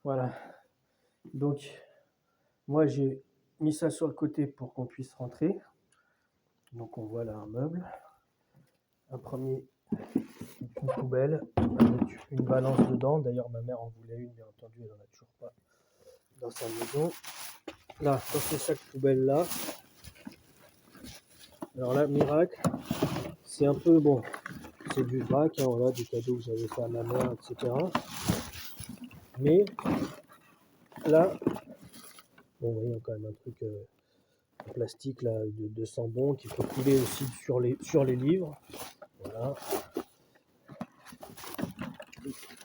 Voilà. Donc, moi, j'ai mis ça sur le côté pour qu'on puisse rentrer. Donc, on voit là un meuble. Un premier, une poubelle avec une balance dedans. D'ailleurs, ma mère en voulait une, bien entendu, elle n'en a toujours pas dans sa maison. Là, dans ce sac poubelle là. Alors là, miracle, c'est un peu bon. C'est du vrac, hein, voilà, du cadeau que j'avais fait à ma mère, etc. Mais là, bon, vous voyez, il y a quand même un truc en plastique là, de Sambon qu'il faut couler aussi sur les livres. Voilà.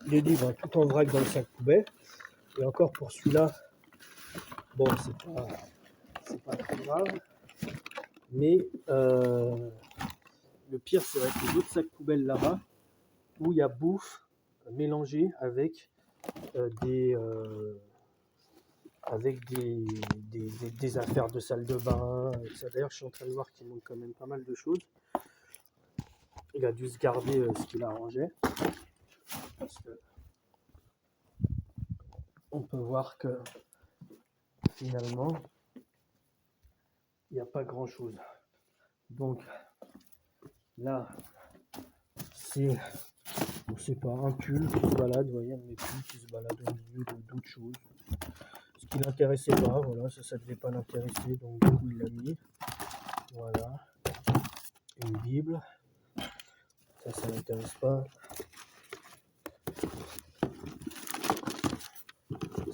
Les livres, hein, tout en vrac dans le sac poubelle. Et encore pour celui-là, bon, c'est pas très grave. Mais le pire, c'est avec les autres sacs poubelles là-bas, où il y a bouffe mélangée avec des affaires de salle de bain. D'ailleurs, je suis en train de voir qu'il manque quand même pas mal de choses. Il a dû se garder ce qu'il arrangeait. Parce que on peut voir que finalement, il n'y a pas grand chose. Donc là, c'est, on sait pas, un pull qui se balade, vous voyez, un de mes pulls qui se balade au milieu d'autres choses. Ce qui l'intéressait pas, voilà, ça devait pas l'intéresser, donc du coup il l'a mis. Voilà. Une Bible. Ça l'intéresse pas.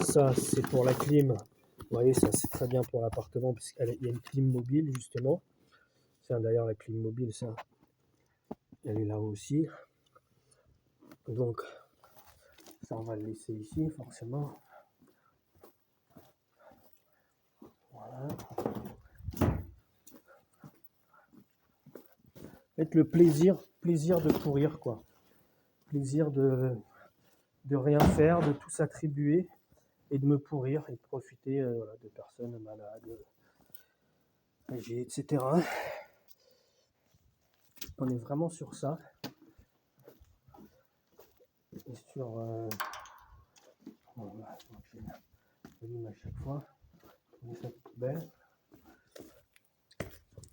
Ça, c'est pour la clim. Vous voyez, ça c'est très bien pour l'appartement parce qu'il y a une clim mobile justement. Ça, d'ailleurs, la clim mobile, ça, elle est là aussi. Donc, ça, on va le laisser ici, forcément. Voilà. Être le plaisir de courir, quoi. Plaisir de rien faire, de tout s'attribuer et de me pourrir et de profiter voilà, de personnes malades, âgées, etc. On est vraiment sur ça. Et sur... bon, voilà, j'allume à chaque fois. Cette poubelle.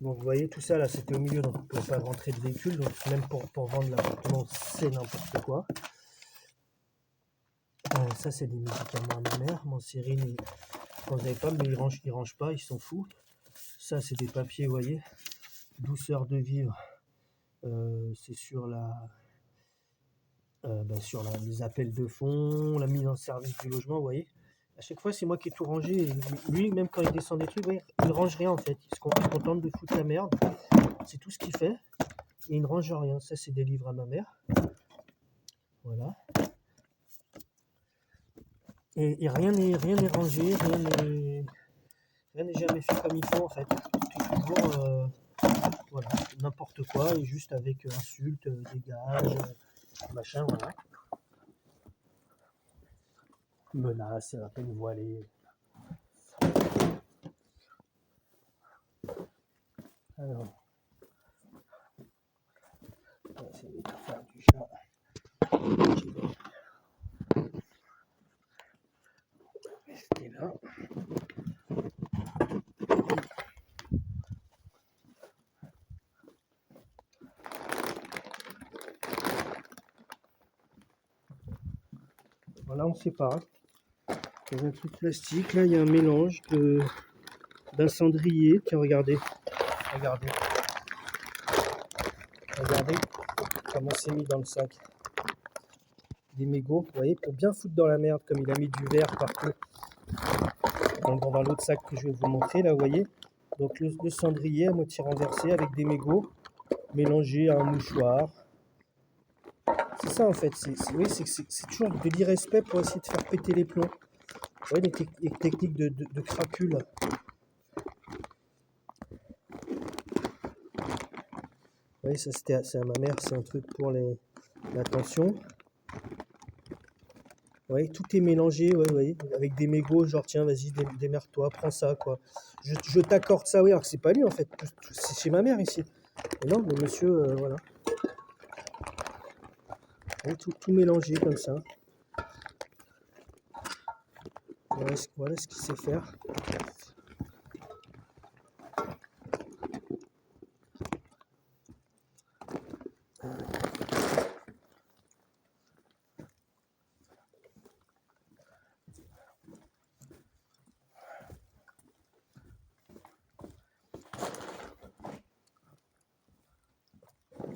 Donc vous voyez tout ça là c'était au milieu, donc on ne pouvait pas rentrer de véhicule, donc même pour vendre l'appartement c'est n'importe quoi. Ça c'est des médicaments à ma mère, mon Cyril il n'en avait pas, mais il range pas, il s'en fout. Ça c'est des papiers, vous voyez, douceur de vivre, c'est sur les appels de fonds, la mise en service du logement, vous voyez. À chaque fois c'est moi qui ai tout rangé, et lui même quand il descend des trucs, vous voyez, il range rien en fait, il se contente de foutre la merde. C'est tout ce qu'il fait. Et il ne range rien. Ça, c'est des livres à ma mère. Voilà. Et rien n'est rangé, rien n'est jamais fait comme il faut en fait. Tout est toujours voilà, n'importe quoi et juste avec insultes, dégage, machin, voilà. Menaces, à peine voilées. Alors. C'est les affaires du chat. Rester là. Voilà, on sépare. Dans un truc plastique, là, il y a un mélange d'un cendrier. Tiens, regardez. Regardez comment c'est mis dans le sac. Des mégots, vous voyez, pour bien foutre dans la merde, comme il a mis du verre partout. Donc dans l'autre sac que je vais vous montrer, là, vous voyez. Donc le cendrier à moitié renversé avec des mégots mélangés à un mouchoir. C'est ça en fait, c'est toujours de l'irrespect pour essayer de faire péter les plombs. Vous voyez les techniques de crapule. Vous voyez, ça c'est à ma mère, c'est un truc pour la tension. Vous voyez, tout est mélangé, ouais, vous voyez, avec des mégots, genre tiens, vas-y, démerde-toi, prends ça, quoi. Je t'accorde ça, oui, alors que c'est pas lui en fait, c'est chez ma mère ici. Et non, le monsieur, voilà. Vous voyez, tout mélangé comme ça. Voilà ce qu'il sait faire.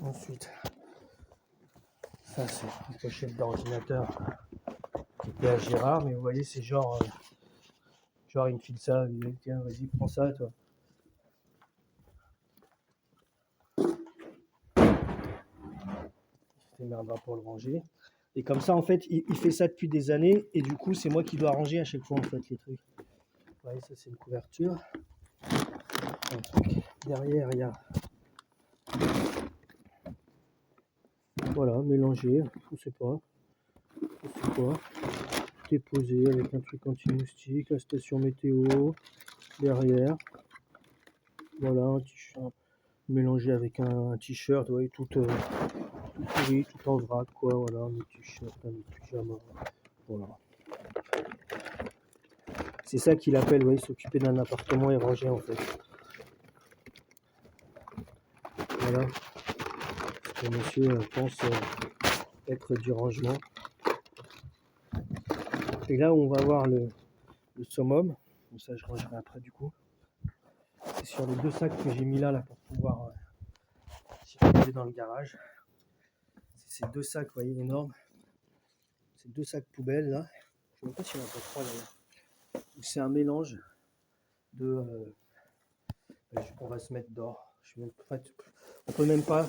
Ensuite, ça c'est une pochette d'ordinateur qui était à Gérard, mais vous voyez, c'est genre il me file ça, il dit tiens, vas-y, prends ça, toi. Il se démerdera pour le ranger. Et comme ça, en fait, il fait ça depuis des années, et du coup, c'est moi qui dois ranger à chaque fois, en fait, les trucs. Vous voyez, ça c'est une couverture. Derrière, il y a voilà, mélangé, je sais pas, c'est quoi, déposé avec un truc anti-moustique, la station météo, derrière, voilà, un t-shirt mélangé avec un t-shirt, ouais, tout pourri, tout en vrac, quoi, voilà, un t-shirt, un pyjama, voilà. C'est ça qu'il appelle, ouais, s'occuper d'un appartement et ranger, en fait. Voilà, ce que monsieur pense être du rangement. Et là où on va voir le summum, ça je rangerai après du coup, c'est sur les 2 sacs que j'ai mis là pour pouvoir circuler dans le garage. C'est ces 2 sacs, vous voyez, énormes. Ces 2 sacs poubelles là. Je ne sais pas s'il y en a pas 3 d'ailleurs. C'est un mélange de. On va se mettre dehors. En fait, on peut même pas,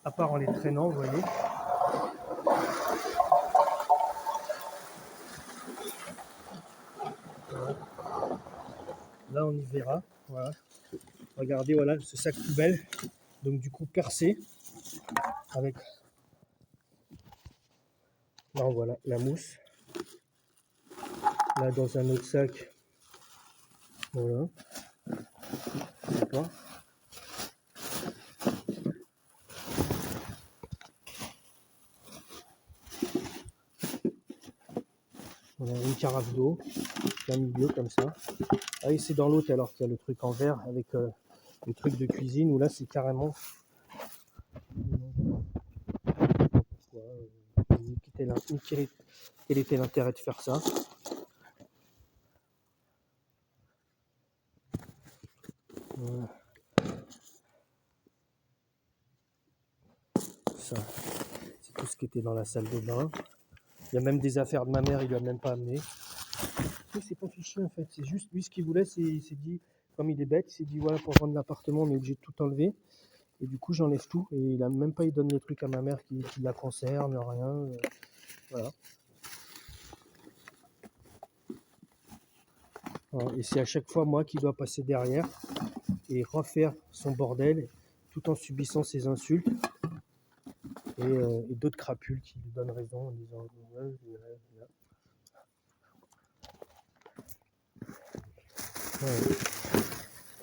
à part en les traînant, vous voyez. Voilà. Là, on y verra. Voilà. Regardez, voilà, ce sac poubelle. Donc, du coup, percé. Avec. Là, voilà, la mousse. Là, dans un autre sac. Voilà. Je sais pas. Voilà, une carafe d'eau. Plein milieu comme ça. Ah oui, c'est dans l'autre alors qu'il y a le truc en verre avec le truc de cuisine où là c'est carrément. Pourquoi quel était l'intérêt de faire ça? Voilà. Ça, c'est tout ce qui était dans la salle de bain. Il y a même des affaires de ma mère, il lui a même pas amené. C'est pas fichu en fait, c'est juste lui ce qu'il voulait, il s'est dit, comme il est bête, il s'est dit voilà, pour vendre l'appartement on est obligé de tout enlever. Et du coup j'enlève tout et il a même pas, il donne les trucs à ma mère qui la concerne, rien. Voilà. Voilà. Et c'est à chaque fois moi qui dois passer derrière et refaire son bordel tout en subissant ses insultes et d'autres crapules qui lui donnent raison en disant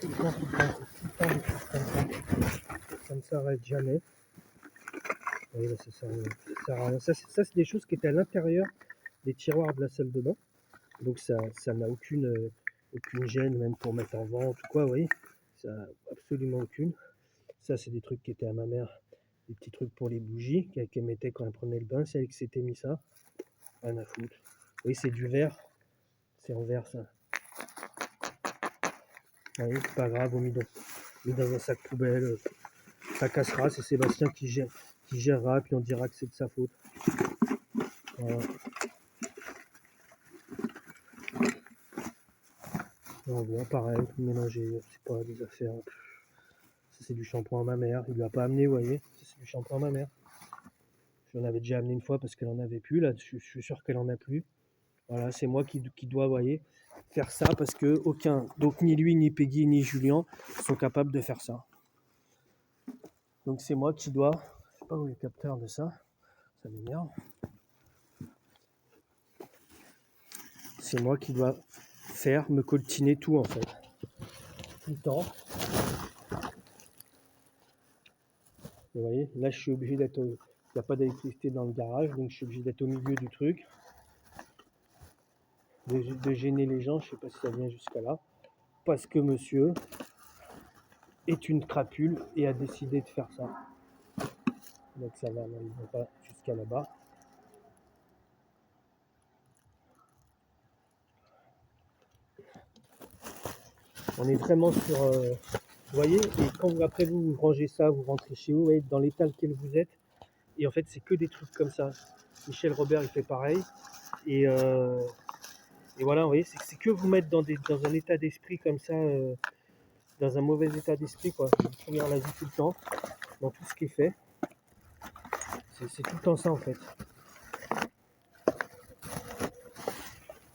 tout le temps, ça ne s'arrête jamais. Oui, là, ça sert à rien. Ça, c'est des choses qui étaient à l'intérieur des tiroirs de la salle de bain. Donc ça n'a aucune gêne, même pour mettre en vente ou quoi, vous voyez. Ça n'a absolument aucune. Ça, c'est des trucs qui étaient à ma mère. Des petits trucs pour les bougies qu'elle mettait quand elle prenait le bain. C'est elle qui s'était mis ça. Rien à foutre. Oui, c'est du verre. C'est en verre, ça. Oui, c'est pas grave, on met dans un sac poubelle. Ça cassera, c'est Sébastien qui gérera, puis on dira que c'est de sa faute. Voilà. On voit pareil, mélanger, c'est pas des affaires. Ça c'est du shampoing à ma mère, il lui a pas amené, vous voyez. Ça c'est du shampoing à ma mère. J'en avais déjà amené une fois parce qu'elle en avait plus, là je suis sûr qu'elle en a plus. Voilà, c'est moi qui dois, vous voyez, faire ça parce que aucun, donc ni lui, ni Peggy, ni Julien sont capables de faire ça. Donc c'est moi qui dois, je sais pas où est le capteur de ça m'énerve. C'est moi qui dois faire, me coltiner tout en fait. Tout le temps. Vous voyez, là je suis obligé d'être, il n'y a pas d'électricité dans le garage, donc je suis obligé d'être au milieu du truc. de gêner les gens, je sais pas si ça vient jusqu'à là, parce que monsieur est une crapule et a décidé de faire ça. Donc ça va, non, ils vont pas jusqu'à là-bas. On est vraiment sur... vous voyez, et quand après vous rangez ça, vous rentrez chez vous, voyez, dans l'état lequel vous êtes, et en fait c'est que des trucs comme ça. Michel Robert il fait pareil, et voilà, vous voyez, c'est que vous mettre dans un état d'esprit comme ça, dans un mauvais état d'esprit, quoi. Vous pourrir la vie tout le temps, dans tout ce qui est fait. C'est tout le temps ça en fait.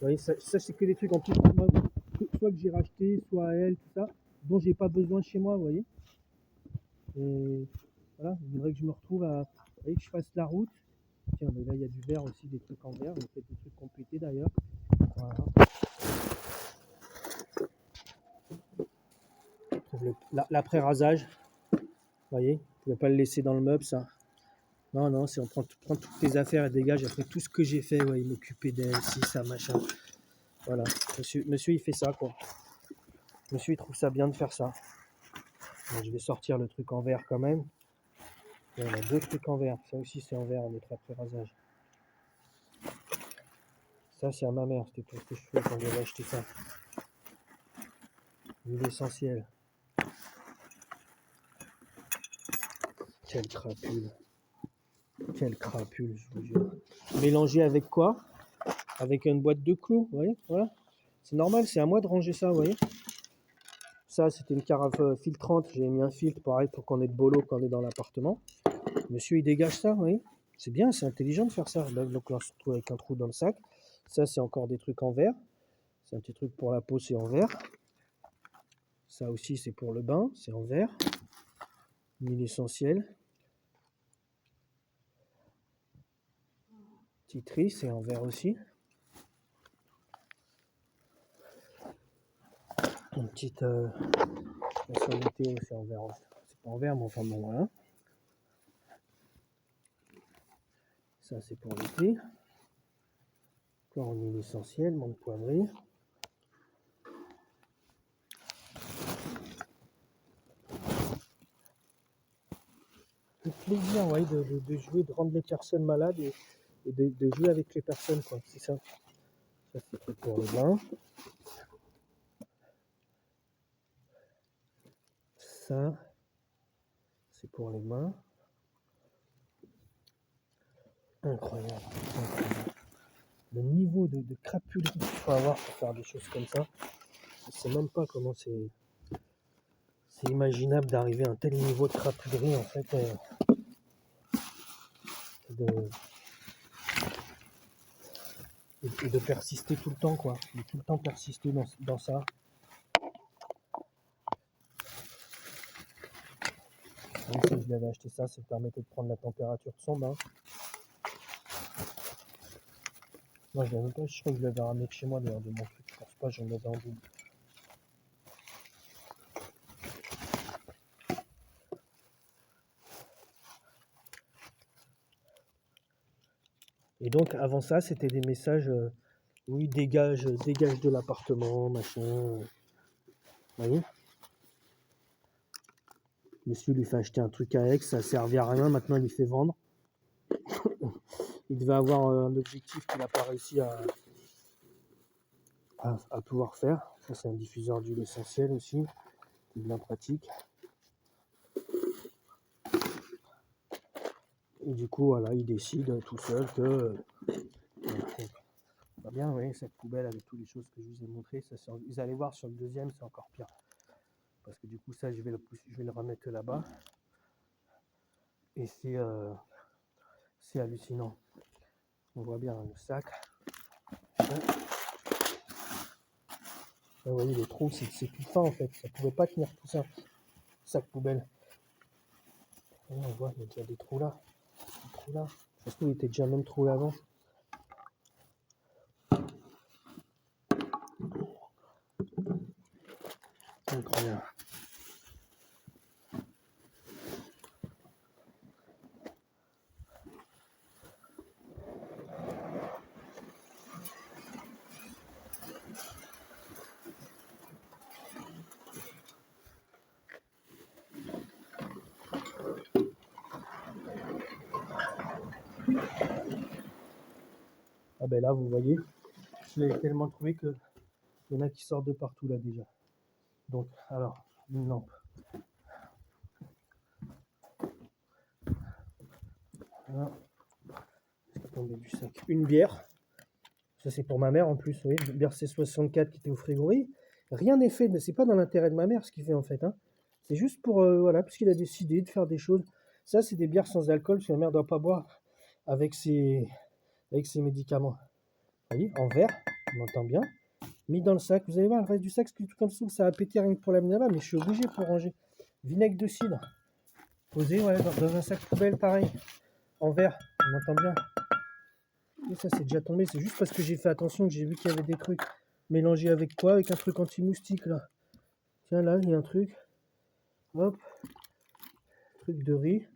Vous voyez, ça c'est que des trucs en plus, moi, soit que j'ai racheté, soit à elle, tout ça, dont j'ai pas besoin chez moi, vous voyez. Et voilà, il faudrait que je me retrouve à, vous voyez, que je fasse la route. Tiens, mais là il y a du verre aussi, des trucs en verre, mais peut-être des trucs complétés d'ailleurs. Voilà. L'après-rasage, vous voyez, vous ne pouvez pas le laisser dans le meuble ça. Non, non, c'est on prend toutes tes affaires et dégage. Après tout ce que j'ai fait, ouais, il m'occupait d'elle, si, ça, machin. Voilà, monsieur il fait ça quoi. Monsieur il trouve ça bien de faire ça. Donc, je vais sortir le truc en verre quand même. Et on a deux trucs en verre. Ça aussi c'est en verre, notre après-rasage. Ça c'est à ma mère, c'était pour ce cheveux quand j'avais acheté ça. L'huile essentielle. Quelle crapule. Quelle crapule, je vous jure. Mélangé avec quoi? Avec une boîte de clous, vous voyez, voilà. C'est normal, c'est à moi de ranger ça, vous voyez. Ça, c'était une carafe filtrante. J'ai mis un filtre, pareil, pour qu'on ait de bolo quand on est dans l'appartement. Monsieur, il dégage ça, vous voyez. C'est bien, c'est intelligent de faire ça. Là, donc, on se retrouve avec un trou dans le sac. Ça, c'est encore des trucs en verre. C'est un petit truc pour la peau, c'est en verre. Ça aussi, c'est pour le bain, c'est en verre. Huile essentielle. Titri, c'est en verre aussi. Une petite sur l'été, c'est en verre. C'est pas en verre, mais enfin bon, voilà. Ça, c'est pour l'été. Encore une huile essentielle, menthe poivrée. Le plaisir, ouais, de jouer, de rendre les personnes malades et de jouer avec les personnes, quoi. C'est ça. Ça, c'est pour le bain. Ça, c'est pour les mains. Incroyable. Incroyable. Le niveau de crapulerie qu'il faut avoir pour faire des choses comme ça, je ne sais même pas comment c'est imaginable d'arriver à un tel niveau de crapulerie, en fait. Et de persister tout le temps, quoi. De tout le temps persister dans ça. Oui, ça, je l'avais acheté ça permettait de prendre la température de son bain. Non, je l'avais pas, je crois que je l'avais ramené de chez moi d'ailleurs, de mon truc. Je pense pas, j'en avais en double. Et donc avant ça, c'était des messages, oui, dégage de l'appartement, machin. Vous voyez? Monsieur lui fait acheter un truc à Aix, ça servait à rien, maintenant il lui fait vendre. Il devait avoir un objectif qu'il n'a pas réussi à pouvoir faire. Ça, c'est un diffuseur d'huile essentielle aussi, bien pratique. Et du coup, voilà, il décide tout seul que va bien, oui, cette poubelle avec toutes les choses que je vous ai montrées. Vous allez voir sur le deuxième, c'est encore pire. Parce que du coup, ça, je vais le remettre là-bas. Et c'est hallucinant. On voit bien le sac. Vous voyez, les trous, c'est tout fin en fait. Ça ne pouvait pas tenir tout ça. Sac poubelle. Et on voit, il y a déjà des trous là. Des trous là. Ça se trouve, il était déjà même troué avant. Incroyable. Ah ben là, vous voyez, je l'ai tellement trouvé qu'il y en a qui sortent de partout là déjà. Donc, alors, une lampe. Voilà. C'est tombé du sac. Une bière. Ça, c'est pour ma mère en plus. Vous voyez, bière C64 qui était au frigo. Oui, rien n'est fait. C'est pas dans l'intérêt de ma mère ce qu'il fait en fait. Hein. C'est juste pour, voilà, puisqu'il a décidé de faire des choses. Ça, c'est des bières sans alcool parce que ma mère ne doit pas boire avec ses médicaments. Vous voyez, en verre, on entend bien. Mis dans le sac. Vous allez voir, le reste du sac, c'est tout comme ça a pété rien que pour l'amener là-bas, mais je suis obligé pour ranger. Vinaigre de cidre. Posé, ouais, dans un sac poubelle pareil. En verre, on entend bien. Et ça, c'est déjà tombé. C'est juste parce que j'ai fait attention que j'ai vu qu'il y avait des trucs mélangés avec quoi? Avec un truc anti-moustique là. Tiens, là, il y a un truc. Hop. Truc de riz.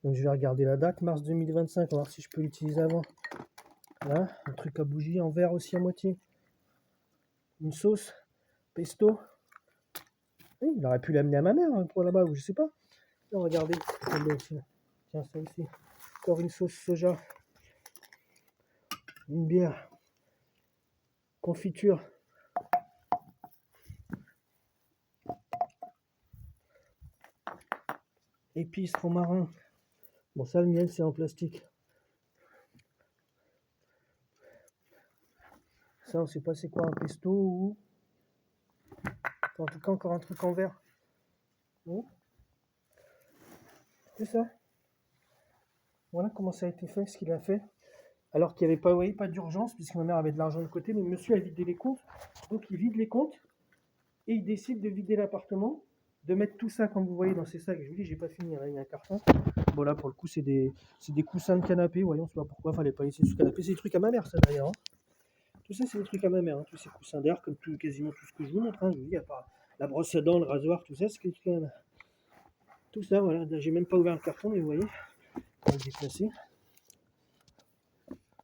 Donc, je vais regarder la date, mars 2025. On va voir si je peux l'utiliser avant. Là, un truc à bougie en verre aussi à moitié. Une sauce. Pesto. Oui, il aurait pu l'amener à ma mère pour là-bas, ou je sais pas. Là, regardez. Tiens, ça aussi. Encore une sauce soja. Une bière. Confiture. Épices, romarin. Bon, ça, le miel, c'est en plastique. Ça, on sait pas c'est quoi, un pesto ou... En tout cas, encore un truc en verre. Oui. C'est ça. Voilà comment ça a été fait, ce qu'il a fait. Alors qu'il n'y avait pas, oui, pas d'urgence, puisque ma mère avait de l'argent de côté, mais monsieur a vidé les comptes. Donc, il vide les comptes et il décide de vider l'appartement, de mettre tout ça, comme vous voyez, dans ces sacs. Je vous dis, j'ai pas fini, hein, il y a un carton. Bon, là, pour le coup, c'est des coussins de canapé. Voyons, je sais pas pourquoi, fallait pas laisser ce canapé. C'est des trucs à ma mère, ça, d'ailleurs. Hein. Tout ça, c'est des trucs à ma mère. Hein. Tous ces coussins d'air, comme quasiment tout ce que je vous montre. Hein. Je vous dis, à part la brosse à dents, le rasoir, tout ça, c'est des trucs à ma mère. Tout ça, voilà. J'ai même pas ouvert le carton, mais vous voyez, on va le déplacer.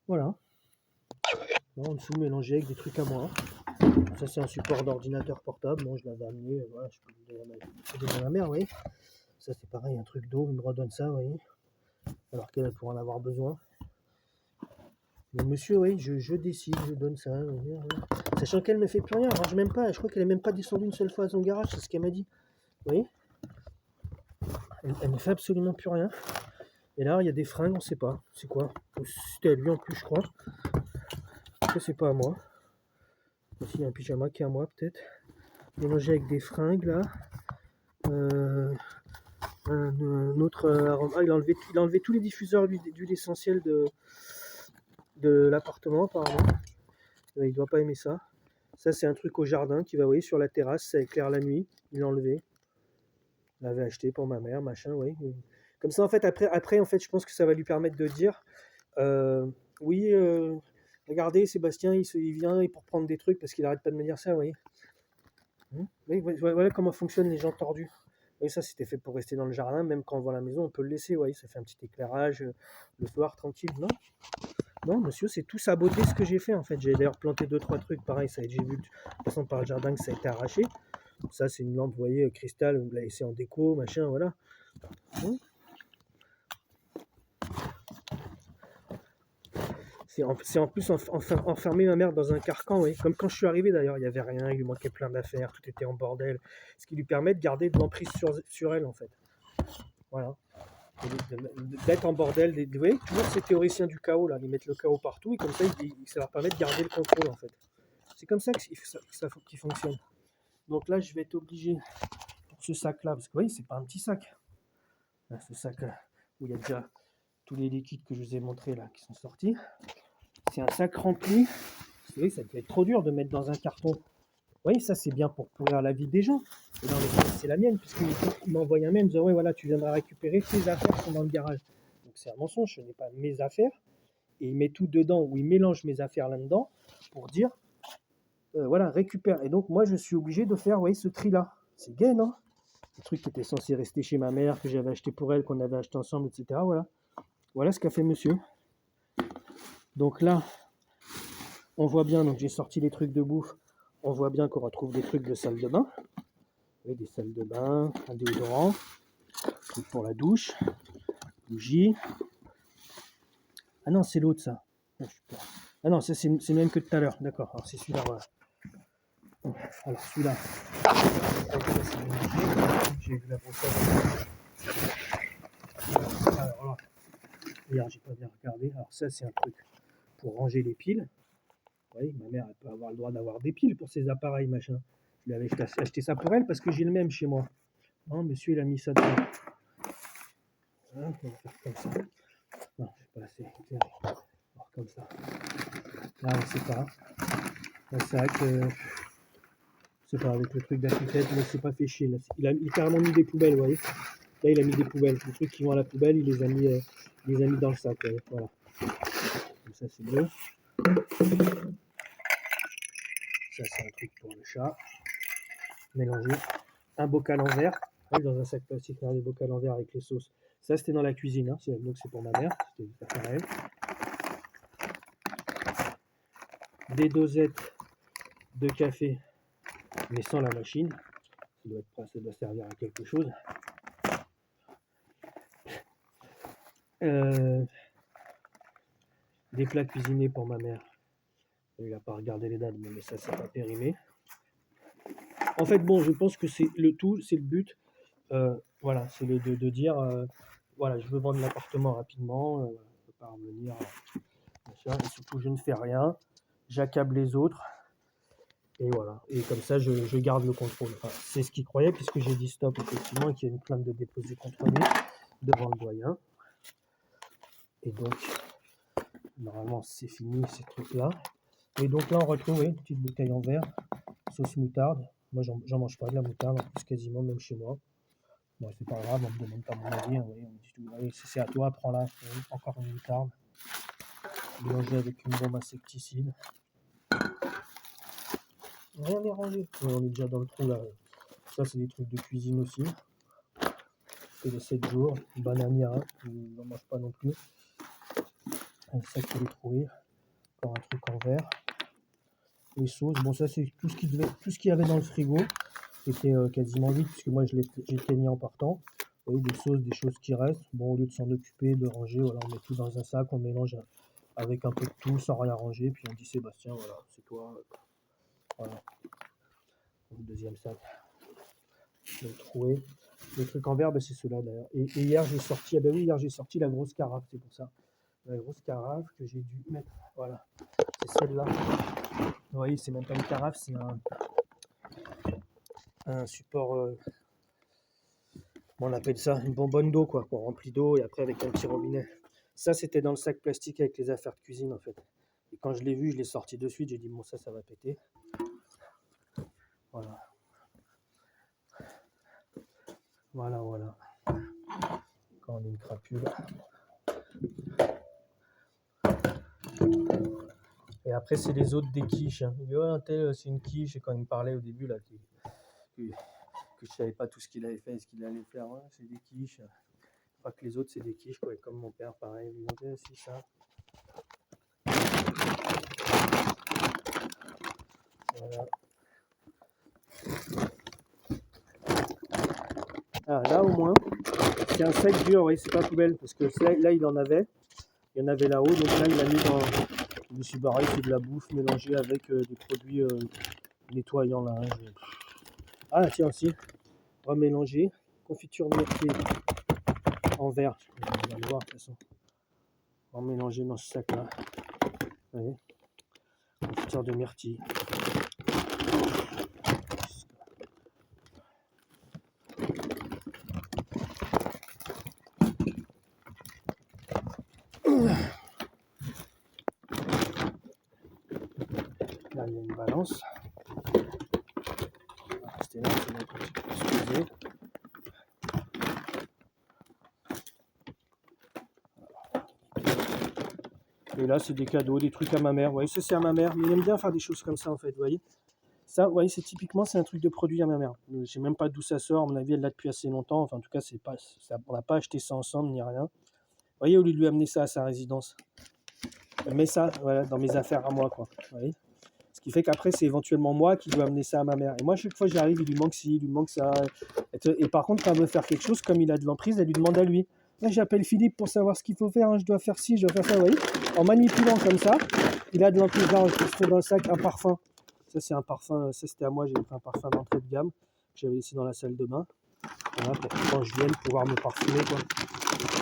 Voilà. Là, en dessous, mélangé avec des trucs à moi. Ça, c'est un support d'ordinateur portable. Bon, je l'avais amené. Voilà, je peux le donner à ma mère, vous voyez. Ça, c'est pareil, un truc d'eau. Il me redonne ça, vous voyez. Alors qu'elle pourra en avoir besoin. Mais monsieur, oui, je décide, je donne ça. Sachant qu'elle ne fait plus rien, elle range même pas. Je crois qu'elle n'est même pas descendue une seule fois à son garage, c'est ce qu'elle m'a dit. Vous voyez, elle ne fait absolument plus rien. Et là, il y a des fringues, on ne sait pas. C'est quoi? C'était à lui en plus, je crois. Ça, c'est pas à moi. Ici, il y a un pyjama qui est à moi, peut-être. Mélangé avec des fringues, là. Un autre arôme. Ah, il a enlevé tous les diffuseurs d'huile essentielle de l'appartement, apparemment. Il ne doit pas aimer ça. Ça, c'est un truc au jardin qui va, vous voyez, sur la terrasse, ça éclaire la nuit. Il l'a enlevé. Il l'avait acheté pour ma mère, machin, oui. Comme ça, en fait, après, en fait, je pense que ça va lui permettre de dire oui, regardez, Sébastien, il vient pour prendre des trucs parce qu'il arrête pas de me dire ça, vous voyez. Oui, voilà comment fonctionnent les gens tordus. Oui, ça, c'était fait pour rester dans le jardin. Même quand on va à la maison, on peut le laisser, vous voyez. Ça fait un petit éclairage le soir, tranquille, non? Non, monsieur, c'est tout saboté ce que j'ai fait en fait. J'ai d'ailleurs planté 2-3 trucs, pareil, ça j'ai vu de passant par le jardin que ça a été arraché. Ça, c'est une lampe, vous voyez, cristal, on l'a laissé en déco, machin, voilà. C'est en plus enfermer ma mère dans un carcan, oui. Comme quand je suis arrivé d'ailleurs, il n'y avait rien, il lui manquait plein d'affaires, tout était en bordel. Ce qui lui permet de garder de l'emprise sur elle en fait. Voilà. D'être en bordel, vous voyez, toujours ces théoriciens du chaos là, ils mettent le chaos partout et comme ça, ça leur permet de garder le contrôle en fait. C'est comme ça qu'il fonctionne. Donc là, je vais être obligé pour ce sac là, parce que vous voyez, c'est pas un petit sac. Là, ce sac là, où il y a déjà tous les liquides que je vous ai montrés là qui sont sortis. C'est un sac rempli. Vous voyez, ça peut être trop dur de mettre dans un carton. Vous voyez, ça c'est bien pour pourrir la vie des gens. Et dans les cas, c'est la mienne, puisqu'il m'a envoyé un mail, il me disant ouais, voilà, tu viendras récupérer tes affaires qui sont dans le garage. Donc c'est un mensonge, ce n'est pas mes affaires. Et il met tout dedans, ou il mélange mes affaires là-dedans pour dire voilà, récupère. Et donc moi je suis obligé de faire, vous voyez, ce tri-là. C'est gay, non? Le truc qui était censé rester chez ma mère, que j'avais acheté pour elle, qu'on avait acheté ensemble, etc. Voilà. Voilà ce qu'a fait monsieur. Donc là, on voit bien, donc j'ai sorti les trucs de bouffe. On voit bien qu'on retrouve des trucs de salle de bain. Oui, des salles de bain, un déodorant, truc pour la douche, bougie. Ah non, c'est l'autre ça. Ah non, ça c'est le même que tout à l'heure, d'accord. Alors c'est celui-là, voilà. Alors celui-là, j'ai vu la brossage. Alors là, regarde, j'ai pas bien regardé. Alors ça c'est un truc pour ranger les piles. Oui, ma mère elle peut avoir le droit d'avoir des piles pour ses appareils, machin. Je lui avais acheté ça pour elle parce que j'ai le même chez moi. Non, monsieur il a mis ça dedans. Hein, on va faire comme ça. Non, je sais pas assez éclairé. Alors comme ça. Là, on sait pas. Un sac, c'est pas avec le truc d'architecte, mais c'est pas fait chier. Là. Il a carrément mis des poubelles, vous voyez. Là, il a mis des poubelles. Les trucs qui vont à la poubelle, il les a mis dans le sac. Voilà. Comme ça, c'est bleu. Ça, c'est un truc pour le chat. Mélanger. Un bocal en verre. Dans un sac plastique, on a des bocals en verre avec les sauces. Ça, c'était dans la cuisine. Hein. Donc, c'est pour ma mère. C'était pareil. Des dosettes de café, mais sans la machine. Ça doit servir à quelque chose. Des plats cuisinés pour ma mère. Il n'a pas regardé les dates, mais ça, c'est pas périmé. En fait, bon, je pense que c'est le tout, c'est le but. Voilà, c'est de dire, voilà, je veux vendre l'appartement rapidement, je ne peux pas revenir. Et surtout, je ne fais rien, j'accable les autres. Et voilà, et comme ça, je garde le contrôle. Enfin, c'est ce qu'il croyait, puisque j'ai dit stop, effectivement, et qu'il y a une plainte de déposée contre lui devant le doyen. Et donc, normalement, c'est fini, ces trucs-là. Et donc là, on retrouve une petite bouteille en verre, sauce moutarde. Moi, j'en mange pas de la moutarde, en plus, quasiment, même chez moi. Bon, c'est pas grave, on me demande pas mon avis. Hein, oui, on me dit tout, oui, si c'est à toi, prends-la. Oui, encore une moutarde. Mélangée avec une bombe insecticide. Rien n'est rangé. Ouais, on est déjà dans le trou là. Ça, c'est des trucs de cuisine aussi. C'est les 7 jours. Banania, on n'en mange pas non plus. Un sac pour les trouver. Encore un truc en verre. Les sauces. Bon, ça, c'est tout ce qu'il y avait dans le frigo. C'était quasiment vide, puisque moi, j'ai teigné en partant. Vous voyez, des sauces, des choses qui restent. Bon, au lieu de s'en occuper, de ranger, voilà, on met tout dans un sac, on mélange avec un peu de tout, sans rien ranger. Puis on dit Sébastien, voilà, c'est toi. Voilà. Le deuxième sac. Je l'ai trouvé. Le truc en verre, ben, c'est ceux-là d'ailleurs. Et hier, j'ai sorti, ah ben oui, hier, j'ai sorti la grosse carafe, c'est pour ça. La grosse carafe que j'ai dû mettre. Voilà. C'est celle-là. Vous voyez, c'est même pas une carafe, c'est un support. On appelle ça une bonbonne d'eau, quoi, qu'on remplit d'eau et après avec un petit robinet. Ça, c'était dans le sac plastique avec les affaires de cuisine, en fait. Et quand je l'ai vu, je l'ai sorti de suite. J'ai dit, bon, ça va péter. Voilà. Voilà. Quand on est une crapule. Et après, c'est les autres des quiches. Hein. Il dit, oh, tel, c'est une quiche. Et quand il me parlait au début, là, que je savais pas tout ce qu'il avait fait et ce qu'il allait faire, ouais, c'est des quiches. Pas que les autres, c'est des quiches, quoi. Et comme mon père, pareil, il me dit, c'est ça. Voilà. Ah, là, au moins, c'est un sac dur, oui, c'est pas poubelle. Parce que là, il y en avait là-haut. Donc là, il a mis dans. Je me suis barré, c'est de la bouffe mélangée avec des produits nettoyants, là. Hein. Ah, tiens, aussi. Remélanger. Confiture myrtille en verre. On va le voir, de toute façon. Remélanger dans ce sac-là. Vous voyez, confiture de myrtille. Là, il y a une balance. On va rester là, c'est là qu'on peut se poser. Et là, c'est des cadeaux, des trucs à ma mère. Vous voyez, ça, c'est à ma mère. Mais il aime bien faire des choses comme ça, en fait, vous voyez. Ça, vous voyez, c'est typiquement, c'est un truc de produit à ma mère. Je ne sais même pas d'où ça sort. À mon avis, elle l'a depuis assez longtemps. Enfin, en tout cas, on n'a pas acheté ça ensemble, ni rien. Vous voyez, au lieu de lui amener ça à sa résidence, elle met ça, voilà, dans mes affaires à moi, quoi. Vous voyez. Ce qui fait qu'après, c'est éventuellement moi qui dois amener ça à ma mère. Et moi, chaque fois que j'arrive, il lui manque ci, il lui manque ça. Et par contre, quand elle veut faire quelque chose, comme il a de l'emprise, elle lui demande à lui. Là, j'appelle Philippe pour savoir ce qu'il faut faire. Hein. Je dois faire ci, je dois faire ça, vous voyez. En manipulant comme ça, Il a de l'antifreeze enregistré dans le sac, un parfum. Ça, c'est un parfum, ça c'était à moi, j'ai pris un parfum d'entrée de gamme. J'avais laissé dans la salle de bain. Voilà, pour que quand je vienne, pouvoir me parfumer, quoi.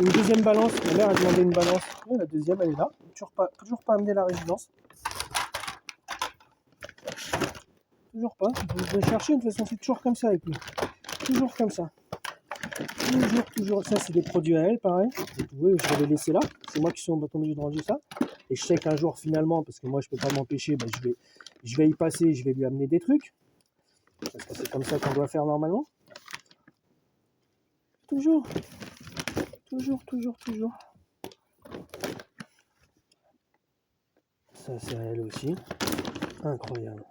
Une deuxième balance, ma mère a demandé une balance. Oui, la deuxième, elle est là. Toujours pas amené à la résidence. Toujours pas. Je vais chercher, de toute façon, c'est toujours comme ça avec lui. Toujours comme ça. Toujours. Ça, c'est des produits à elle, pareil. Oui, je vais les laisser là. C'est moi qui suis obligé de ranger ça. Et je sais qu'un jour, finalement, parce que moi, je peux pas m'empêcher, bah, je vais y passer, je vais lui amener des trucs. Parce que c'est comme ça qu'on doit faire normalement. Toujours. Ça, c'est à elle aussi. Incroyable.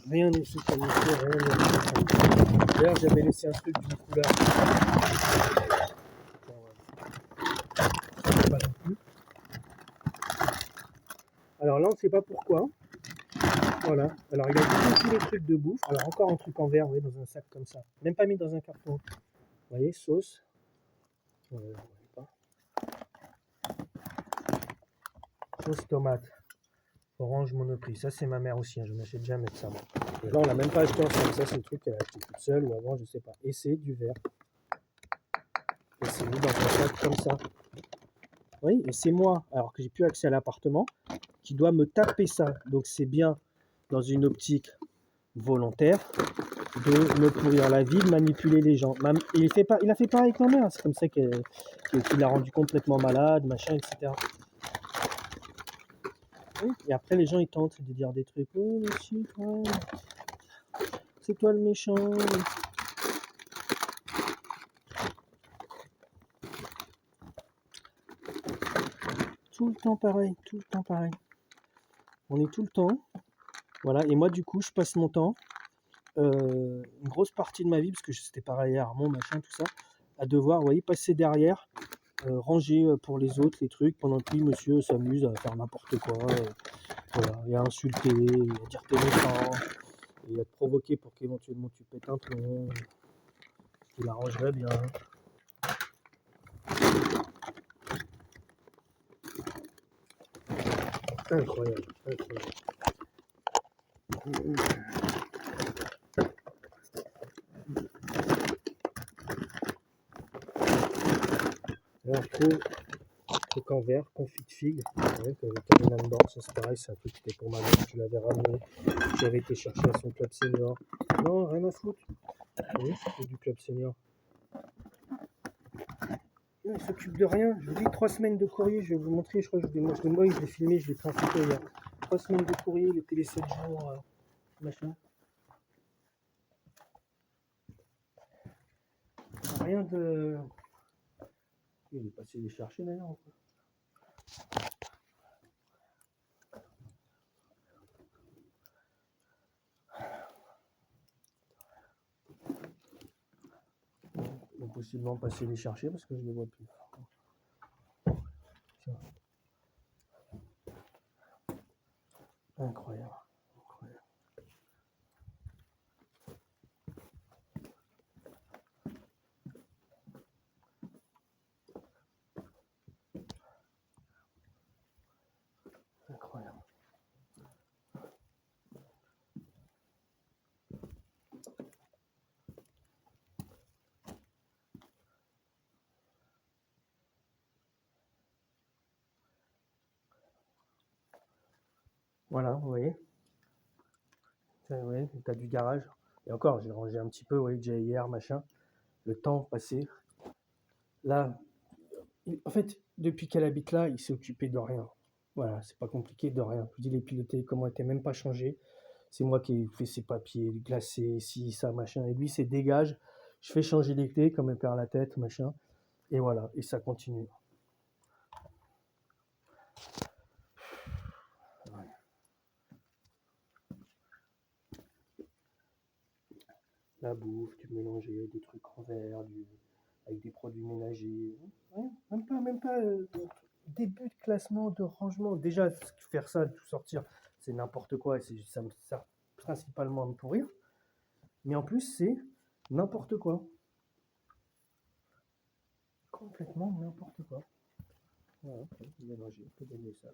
Rien n'est sous qualité, rien n'est sous qualité. D'ailleurs, j'avais laissé un truc d'une couleur. Pas non plus. Alors là, on ne sait pas pourquoi. Voilà. Alors, il a mis tous les trucs de bouffe. Alors, encore un truc en verre, vous voyez, dans un sac comme ça. Même pas mis dans un carton. Vous voyez, sauce. Sauce tomate. Orange Monoprix. Ça, c'est ma mère aussi. Hein. Je n'achète jamais de ça, moi. Et là, on l'a même pas acheté ensemble. Ça, c'est le truc qu'elle a acheté toute seule ou avant, je sais pas. Et c'est du verre. Et c'est mis dans un sac comme ça. Oui, et c'est moi, alors que j'ai plus accès à l'appartement, qui doit me taper ça. Donc c'est bien dans une optique volontaire de me pourrir la vie, de manipuler les gens. Il a fait pareil avec ma mère. C'est comme ça qu'il l'a rendu complètement malade, machin, etc. Oui, et après les gens ils tentent de dire des trucs. Oh monsieur, toi, c'est toi le méchant. Tout le temps pareil. On est tout le temps. Voilà, et moi du coup je passe mon temps, une grosse partie de ma vie, parce que c'était pareil à Armand, machin, tout ça, à devoir, vous voyez, passer derrière, ranger pour les autres les trucs, pendant que lui, monsieur, s'amuse à faire n'importe quoi, voilà, et à insulter, et à dire t'es méchant, et à te provoquer pour qu'éventuellement tu pètes un plomb, il arrangerait bien. Incroyable. Alors, truc en verre, confit de figue, avec Camina dedans, ça c'est pareil, c'est un truc qui était pour ma mère, je l'avais ramené, j'avais été chercher à son club senior. Non, rien à foutre. Oui, c'est du club senior. Non, il s'occupe de rien. Je vous dis 3 semaines de courrier, je vais vous montrer, je crois que je l'ai filmé, je l'ai pris en photo hier. 3 semaines de courrier, les télé 7 jours, machin. Rien de. Il est passé les chercher d'ailleurs. Donc possiblement passer les chercher parce que je ne les vois plus. Tiens. Incroyable. Incroyable. Voilà, vous voyez. Ouais, t'as du garage. Et encore, j'ai rangé un petit peu, ouais, déjà hier, machin. Le temps passé. Là, en fait, depuis qu'elle habite là, il s'est occupé de rien. Voilà, c'est pas compliqué de rien. Je vous dis, les télécommandes n'étaient même pas changés. C'est moi qui ai fait ses papiers, glacés, ci, ça, machin. Et lui, c'est dégage. Je fais changer les clés comme elle perd la tête, machin. Et voilà, et ça continue. Ouais. La bouffe, du mélanger, des trucs en verre, avec des produits ménagers. Ouais, même pas début de classement, de rangement. Déjà, faire ça, tout sortir, c'est n'importe quoi. Ça me sert principalement à me pourrir. Mais en plus, c'est n'importe quoi. complètement n'importe quoi. Voilà, il vient manger, il peut gagner ça.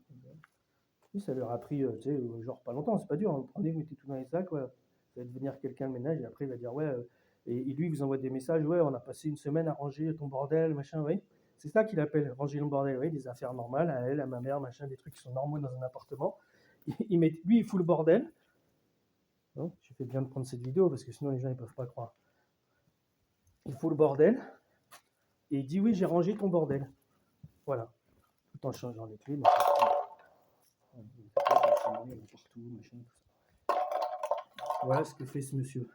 Et ça leur a pris, tu sais, genre pas longtemps, c'est pas dur. Hein. Vous prenez, vous mettez tout dans les sacs, ouais. Ça va devenir quelqu'un le ménage et après il va dire ouais. Et lui, il vous envoie des messages, ouais, on a passé une semaine à ranger ton bordel, machin, ouais. C'est ça qu'il appelle ranger le bordel, ouais, des affaires normales, à elle, à ma mère, machin, des trucs qui sont normaux dans un appartement. Lui, il fout le bordel. Hein, je fais bien de prendre cette vidéo parce que sinon les gens ils peuvent pas croire. Il fout le bordel et il dit oui, j'ai rangé ton bordel. Voilà. Tout en changeant les clés. Voilà ce que fait ce monsieur.